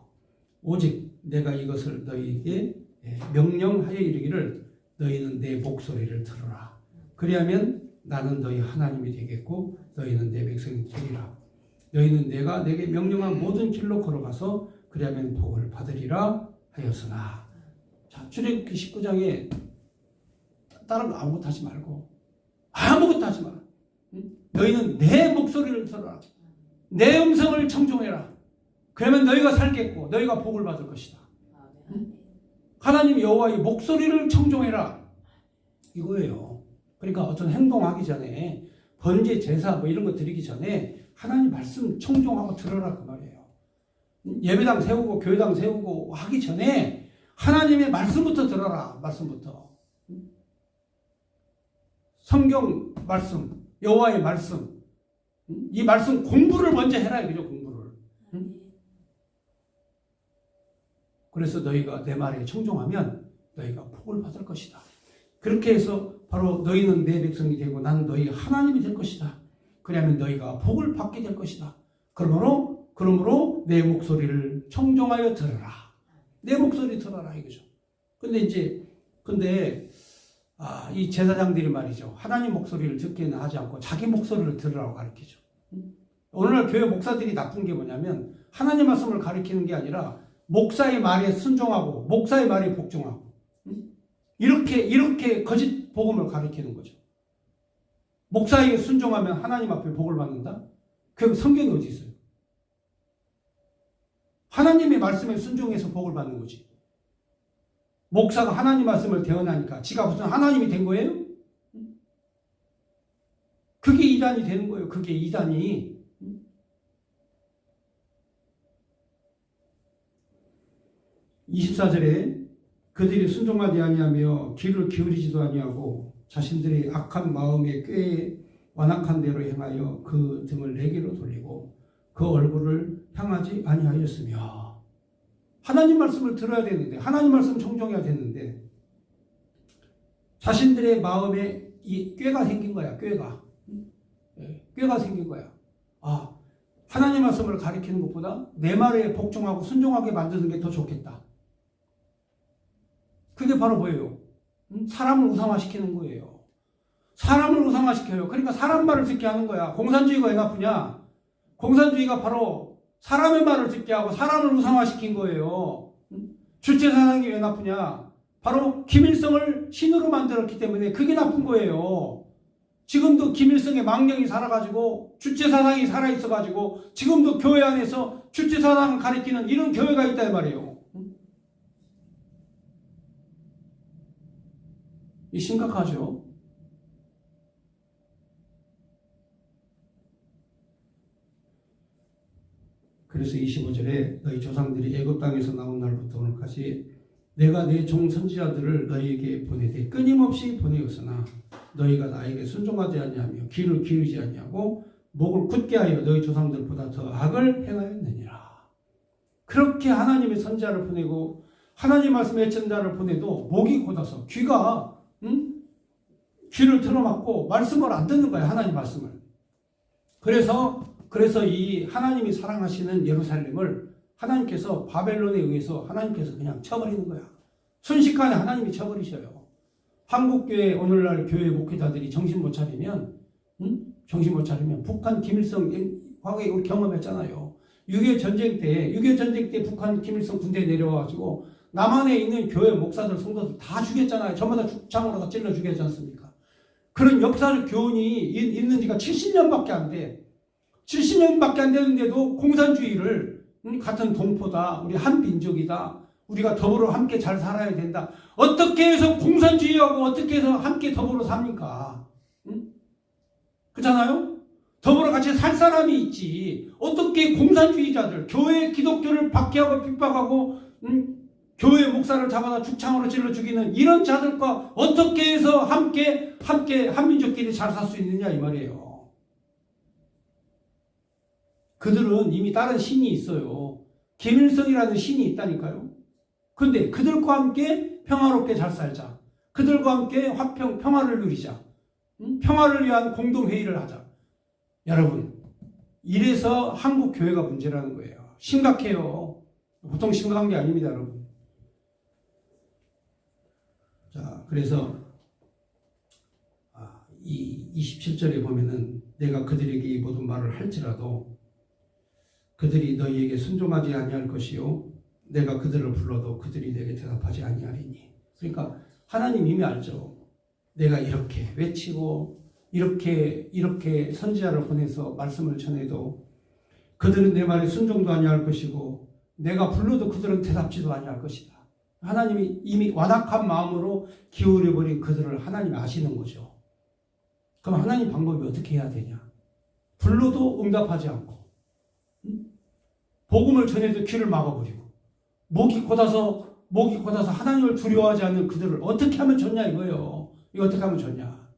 Speaker 1: 오직 내가 이것을 너희에게 명령하여 이르기를 너희는 내 목소리를 들으라. 그리하면 나는 너희 하나님이 되겠고 너희는 내 백성이 되리라. 너희는 내가 내게 명령한 모든 길로 걸어가서 그리하면 복을 받으리라 하였으나. 자, 출애굽기 19장에 다른 거 아무것도 하지 말고, 아무것도 하지 마라. 너희는 내 목소리를 들어라. 내 음성을 청종해라. 그러면 너희가 살겠고 너희가 복을 받을 것이다. 하나님 여호와의 목소리를 청종해라. 이거예요. 그러니까 어떤 행동하기 전에 번제 제사 뭐 이런 거 드리기 전에 하나님 말씀 청종하고 들어라 그 말이에요. 예배당 세우고 교회당 세우고 하기 전에 하나님의 말씀부터 들어라. 말씀부터. 성경 말씀, 여호와의 말씀, 이 말씀 공부를 먼저 해라 이거죠. 공부를. 그래서 너희가 내 말에 청종하면 너희가 복을 받을 것이다. 그렇게 해서 바로 너희는 내 백성이 되고 나는 너희 하나님이 될 것이다. 그러면 너희가 복을 받게 될 것이다. 그러므로 내 목소리를 청종하여 들어라. 내 목소리 들어라 이거죠. 근데 이 제사장들이 말이죠. 하나님 목소리를 듣기는 하지 않고 자기 목소리를 들으라고 가르치죠. 오늘날 교회 목사들이 나쁜 게 뭐냐면 하나님 말씀을 가르치는 게 아니라 목사의 말에 순종하고 목사의 말에 복종하고 이렇게 거짓 복음을 가르치는 거죠. 목사에게 순종하면 하나님 앞에 복을 받는다? 그 성경이 어디 있어요? 하나님의 말씀에 순종해서 복을 받는 거지. 목사가 하나님 말씀을 대언하니까 지가 무슨 하나님이 된 거예요? 그게 이단이 되는 거예요. 그게 이단이. 24절에 그들이 순종하지 아니하며 귀를 기울이지도 아니하고 자신들의 악한 마음의 꾀에 완악한 대로 행하여 그 등을 내게로 돌리고 그 얼굴을 향하지 아니하였으며. 하나님 말씀을 들어야 되는데, 하나님 말씀 청종해야 되는데 자신들의 마음에 이 꾀가 생긴 거야. 꾀가 생긴 거야. 하나님 말씀을 가리키는 것보다 내 말에 복종하고 순종하게 만드는 게 더 좋겠다. 그게 바로 뭐예요? 사람을 우상화시키는 거예요. 사람을 우상화시켜요. 그러니까 사람 말을 듣게 하는 거야. 공산주의가 왜 나쁘냐? 공산주의가 바로 사람의 말을 듣게 하고 사람을 우상화시킨 거예요. 주체사상이 왜 나쁘냐? 바로 김일성을 신으로 만들었기 때문에 그게 나쁜 거예요. 지금도 김일성의 망령이 살아가지고 주체사상이 살아있어가지고 지금도 교회 안에서 주체사상을 가리키는 이런 교회가 있단 말이에요. 이 심각하죠. 그래서 25절에 너희 조상들이 애굽 땅에서 나온 날부터 오늘까지 내가 내 종 선지자들을 너희에게 보내되 끊임없이 보내었으나 너희가 나에게 순종하지 아니하며 귀를 기울이지 아니하고 목을 굳게 하여 너희 조상들보다 더 악을 행하였느니라. 그렇게 하나님의 선지자를 보내고 하나님 말씀의 예천자를 보내도 목이 곧아서 귀가 귀를 틀어막고 말씀을 안 듣는 거예요. 하나님 말씀을. 그래서 이 하나님이 사랑하시는 예루살렘을 하나님께서 바벨론에 의해서 하나님께서 그냥 쳐버리는 거야. 순식간에 하나님이 쳐버리셔요. 한국교회 오늘날 교회 목회자들이 정신 못 차리면 북한 김일성 과거에 우리 경험했잖아요. 6.25 전쟁 때 북한 김일성 군대에 내려와가지고 남한에 있는 교회 목사들 성도들 다 죽였잖아요. 전부 다 죽창으로 다 찔러 죽였지 않습니까? 그런 역사적 교훈이 있는 지가 70년밖에 안 돼. 70년밖에 안 되는데도 공산주의를 같은 동포다, 우리 한 민족이다, 우리가 더불어 함께 잘 살아야 된다. 어떻게 해서 공산주의하고 어떻게 해서 함께 더불어 삽니까? 그렇잖아요? 더불어 같이 살 사람이 있지. 어떻게 공산주의자들, 교회 기독교를 박해하고 핍박하고 교회 목사를 잡아다 죽창으로 찔러 죽이는 이런 자들과 어떻게 해서 함께 한민족끼리 잘 살 수 있느냐 이 말이에요. 그들은 이미 다른 신이 있어요. 김일성이라는 신이 있다니까요. 근데 그들과 함께 평화롭게 잘 살자. 그들과 함께 평화를 누리자. 평화를 위한 공동회의를 하자. 여러분, 이래서 한국 교회가 문제라는 거예요. 심각해요. 보통 심각한 게 아닙니다, 여러분. 자, 그래서 이 27절에 보면은 내가 그들에게 이 모든 말을 할지라도 그들이 너희에게 순종하지 아니할 것이요 내가 그들을 불러도 그들이 내게 대답하지 아니하리니. 그러니까 하나님 이미 알죠. 내가 이렇게 외치고 이렇게 선지자를 보내서 말씀을 전해도 그들은 내 말에 순종도 아니할 것이고 내가 불러도 그들은 대답지도 아니할 것이다. 하나님이 이미 완악한 마음으로 기울여버린 그들을 하나님이 아시는 거죠. 그럼 하나님 방법이 어떻게 해야 되냐? 불러도 응답하지 않고 복음을 전해도 귀를 막아버리고 목이 곧아서 하나님을 두려워하지 않는 그들을 어떻게 하면 좋냐 이거예요. 이거 어떻게 하면 좋냐?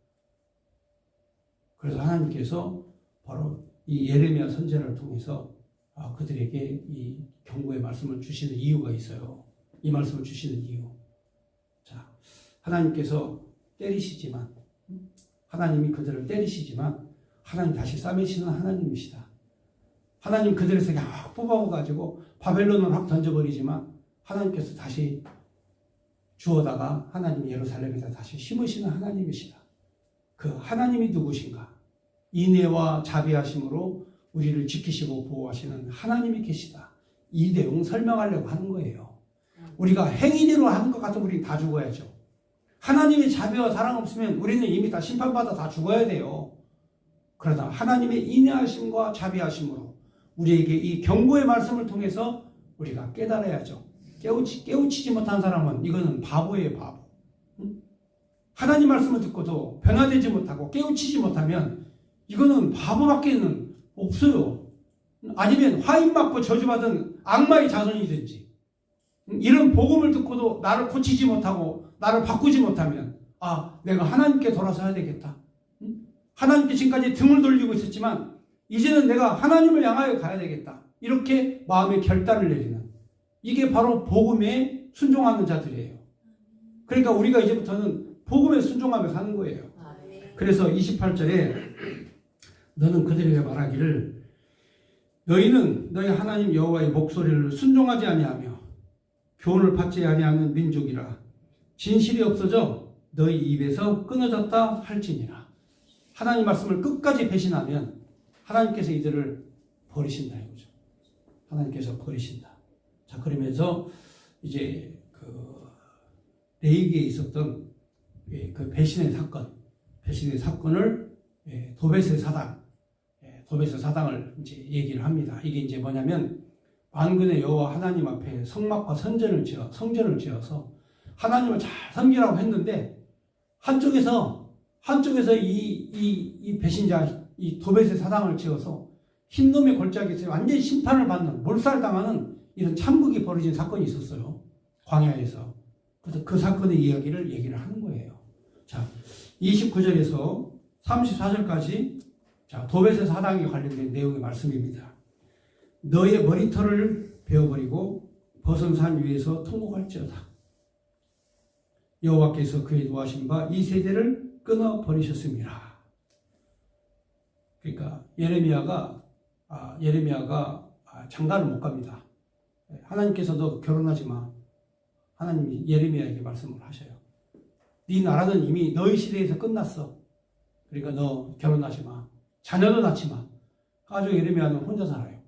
Speaker 1: 그래서 하나님께서 바로 이 예레미야 선지자를 통해서 그들에게 이 경고의 말씀을 주시는 이유가 있어요. 이 말씀을 주시는 이유. 자, 하나님께서 때리시지만 하나님이 그들을 때리시지만 하나님 다시 싸매시는 하나님이시다. 하나님 그들에서 확 뽑아가지고 바벨론을 확 던져버리지만 하나님께서 다시 주워다가 하나님 예루살렘에다 다시 심으시는 하나님이시다. 그 하나님이 누구신가? 인애와 자비하심으로 우리를 지키시고 보호하시는 하나님이 계시다. 이 내용 설명하려고 하는 거예요. 우리가 행위대로 하는 것 같으면 우리는 다 죽어야죠. 하나님의 자비와 사랑 없으면 우리는 이미 다 심판받아 다 죽어야 돼요. 그러다 하나님의 인애하심과 자비하심으로 우리에게 이 경고의 말씀을 통해서 우리가 깨달아야죠. 깨우치지 못한 사람은 이거는 바보예요, 바보. 하나님 말씀을 듣고도 변화되지 못하고 깨우치지 못하면 이거는 바보밖에는 없어요. 아니면 화인 맞고 저주받은 악마의 자손이든지 이런 복음을 듣고도 나를 고치지 못하고 나를 바꾸지 못하면 내가 하나님께 돌아서야 되겠다. 하나님께 지금까지 등을 돌리고 있었지만 이제는 내가 하나님을 향하여 가야 되겠다. 이렇게 마음의 결단을 내리는 이게 바로 복음에 순종하는 자들이에요. 그러니까 우리가 이제부터는 복음에 순종하며 사는 거예요. 그래서 28절에 너는 그들에게 말하기를 너희는 너희 하나님 여호와의 목소리를 순종하지 아니하며 교훈을 받지 아니하는 민족이라 진실이 없어져 너희 입에서 끊어졌다 할지니라. 하나님 말씀을 끝까지 배신하면 하나님께서 이들을 버리신다 이거죠. 하나님께서 버리신다. 자, 그러면서 이제 레위기에 있었던 그 배신의 사건을 도벳의 사당을 이제 얘기를 합니다. 이게 이제 뭐냐면 만군의 여호와 하나님 앞에 성막과 성전을 지어서 하나님을 잘 섬기라고 했는데 한쪽에서 이 배신자, 이 도벳의 사당을 지어서 흰놈의 골짜기에서 완전히 심판을 받는, 몰살당하는 이런 참극이 벌어진 사건이 있었어요. 광야에서. 그래서 그 사건의 이야기를 얘기를 하는 거예요. 자, 29절에서 34절까지 자, 도벳의 사당에 관련된 내용의 말씀입니다. 너의 머리털을 베어버리고 벗은 산 위에서 통곡할지어다. 여호와께서 그의 노하신 바 이 세대를 끊어버리셨습니다. 그러니까 예레미야가 장가를 못 갑니다. 하나님께서도 결혼하지 마. 하나님이 예레미야에게 말씀을 하셔요. 네 나라는 이미 너희 시대에서 끝났어. 그러니까 너 결혼하지 마. 자녀도 낳지 마. 가지고 예레미야는 혼자 살아요.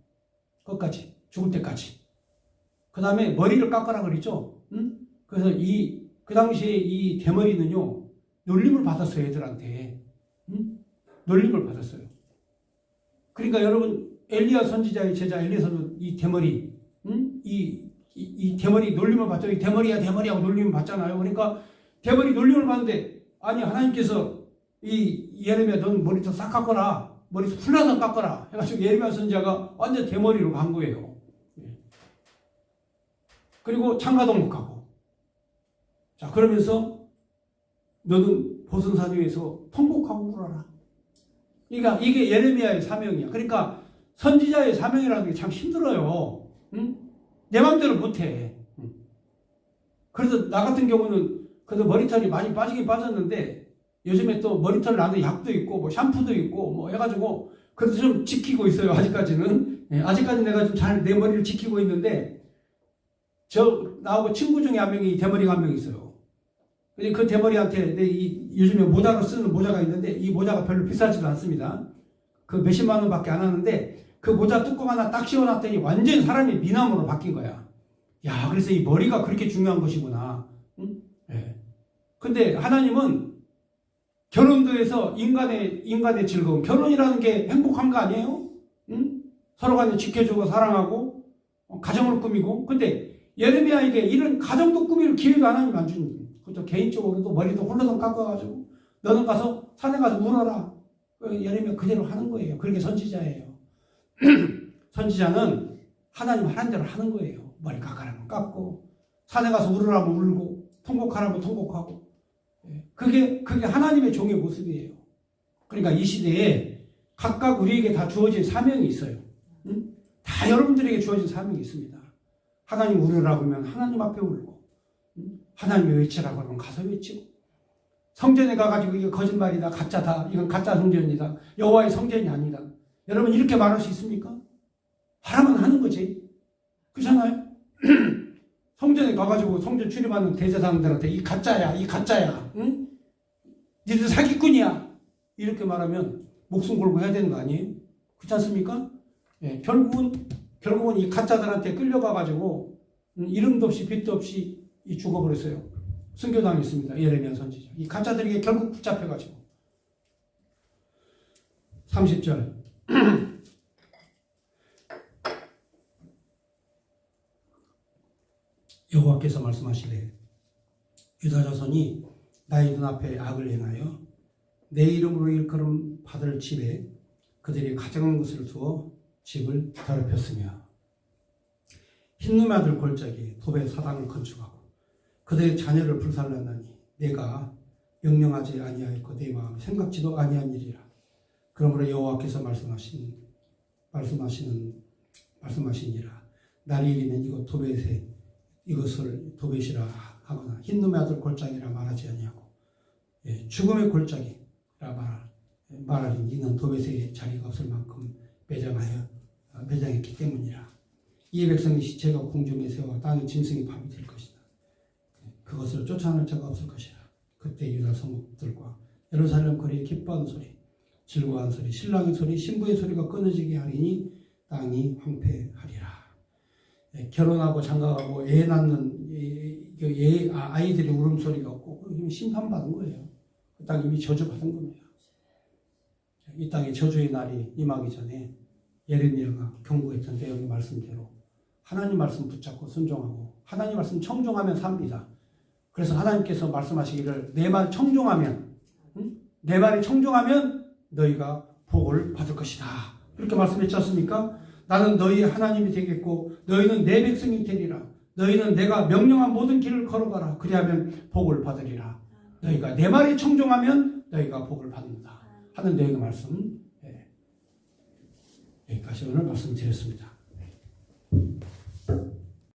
Speaker 1: 끝까지. 죽을 때까지. 그 다음에 머리를 깎아라 그랬죠. 응? 그래서 그 당시에 이 대머리는요, 놀림을 받았어요, 애들한테. 응? 놀림을 받았어요. 그러니까 여러분, 엘리야 선지자의 제자 엘리야 선지자 이 대머리, 응? 이 대머리 놀림을 받죠. 이 대머리야, 대머리하고 놀림을 받잖아요. 그러니까 대머리 놀림을 받는데, 아니, 하나님께서 이 예레미야 넌 머리털 싹 깎아라. 머리 풀려서 깎아라. 해가지고 예레미야 선지자가 완전 대머리로 간 거예요. 그리고 장가도 못 가고. 자, 그러면서 너는 벗은 산 위에서 통곡하고 울어라. 그러니까 이게 예레미야의 사명이야. 그러니까 선지자의 사명이라는 게 참 힘들어요. 응? 내 맘대로 못해. 응. 그래서 나 같은 경우는 그래도 머리털이 많이 빠지긴 빠졌는데 요즘에 또 머리털 나는 약도 있고 뭐 샴푸도 있고 뭐 해가지고 그래도 좀 지키고 있어요. 아직까지는. 아직까지 내가 좀 잘 내 머리를 지키고 있는데 나하고 친구 중에 한 명이 대머리가 한 명 있어요. 그 대머리한테 요즘에 모자로 쓰는 모자가 있는데 이 모자가 별로 비싸지도 않습니다. 그 몇십만 원밖에 안 하는데 그 모자 뚜껑 하나 딱 씌워놨더니 완전히 사람이 미남으로 바뀐 거야. 야, 그래서 이 머리가 그렇게 중요한 것이구나. 응? 네. 근데 하나님은 결혼도 해서 인간의 즐거움, 결혼이라는 게 행복한 거 아니에요? 응? 서로 간에 지켜주고 사랑하고 가정을 꾸미고. 근데 예레미야에게 이런 가정도 꾸밀 기회도 하나님 안 주니. 그것도 개인적으로도 머리도 홀로서 깎아가지고 너는 가서 산에 가서 울어라. 예레미야 그대로 하는 거예요. 그렇게 선지자예요. 선지자는 하나님 하는 대로 하는 거예요. 머리 깎아라면 깎고 산에 가서 울으라면 울고 통곡하라면 통곡하고. 그게 하나님의 종의 모습이에요. 그러니까 이 시대에 각각 우리에게 다 주어진 사명이 있어요. 응? 다 여러분들에게 주어진 사명이 있습니다. 하나님 울으라고 하면 하나님 앞에 울고, 하나님 외치라고 하면 가서 외치고, 성전에 가가지고 이거 거짓말이다, 가짜다, 이건 가짜 성전이다, 여호와의 성전이 아니다. 여러분 이렇게 말할 수 있습니까? 하라면 하는 거지. 그렇잖아요? 성전에 가가지고 성전 출입하는 대제사장들한테 이 가짜야, 응? 니들 사기꾼이야. 이렇게 말하면 목숨 걸고 해야 되는 거 아니에요? 그렇지 않습니까? 예, 결국은 이 가짜들한테 끌려가가지고 이름도 없이 빛도 없이 죽어버렸어요. 순교당했습니다. 예레미야 선지자. 이 가짜들에게 결국 붙잡혀가지고. 30절. 여호와께서 말씀하시되 유다 자손이 나의 눈앞에 악을 행하여 내 이름으로 일컬음 받을 집에 그들이 가정한 것을 두어 집을 더럽혔으며 흰눈의 아들 골짜기 도벳 사당을 건축하고 그들의 자녀를 불살랐나니 내가 명령하지 아니하였고 내 마음에 생각지도 아니한 일이라. 그러므로 여호와께서 말씀하시니라. 날이 이르면 이것을 도벳이라 하거나 흰눈의 아들 골짜기라 말하지 아니하고 죽음의 골짜기라 말하니 이는 도벳의 자리가 없을 만큼 매장했기 때문이라. 이 백성의 시체가 공중에 세워 땅의 짐승의 밥이 될 것이다. 그것을 쫓아낼 자가 없을 것이라. 그때 유다 성읍들과 예루살렘 거리에 기뻐하는 소리, 즐거워하는 소리, 신랑의 소리, 신부의 소리가 끊어지게 하리니 땅이 황폐하리라. 결혼하고 장가가고 애 낳는 아이들의 울음소리가 없고 이미 심판받은 거예요. 그 땅이 이미 저주받은 겁니다. 이 땅에 저주의 날이 임하기 전에 예레미야가 경고했던 내용의 말씀대로 하나님 말씀 붙잡고 순종하고 하나님 말씀 청종하면 삽니다. 그래서 하나님께서 말씀하시기를 내 말 청종하면, 내 말이 청종하면 너희가 복을 받을 것이다. 이렇게 말씀했지 않습니까? 나는 너희의 하나님이 되겠고 너희는 내 백성이 되리라. 너희는 내가 명령한 모든 길을 걸어가라. 그리하면 복을 받으리라. 너희가 내 말이 청종하면 너희가 복을 받는다 하는 내용의 말씀, 여기까지 오늘 말씀드렸습니다.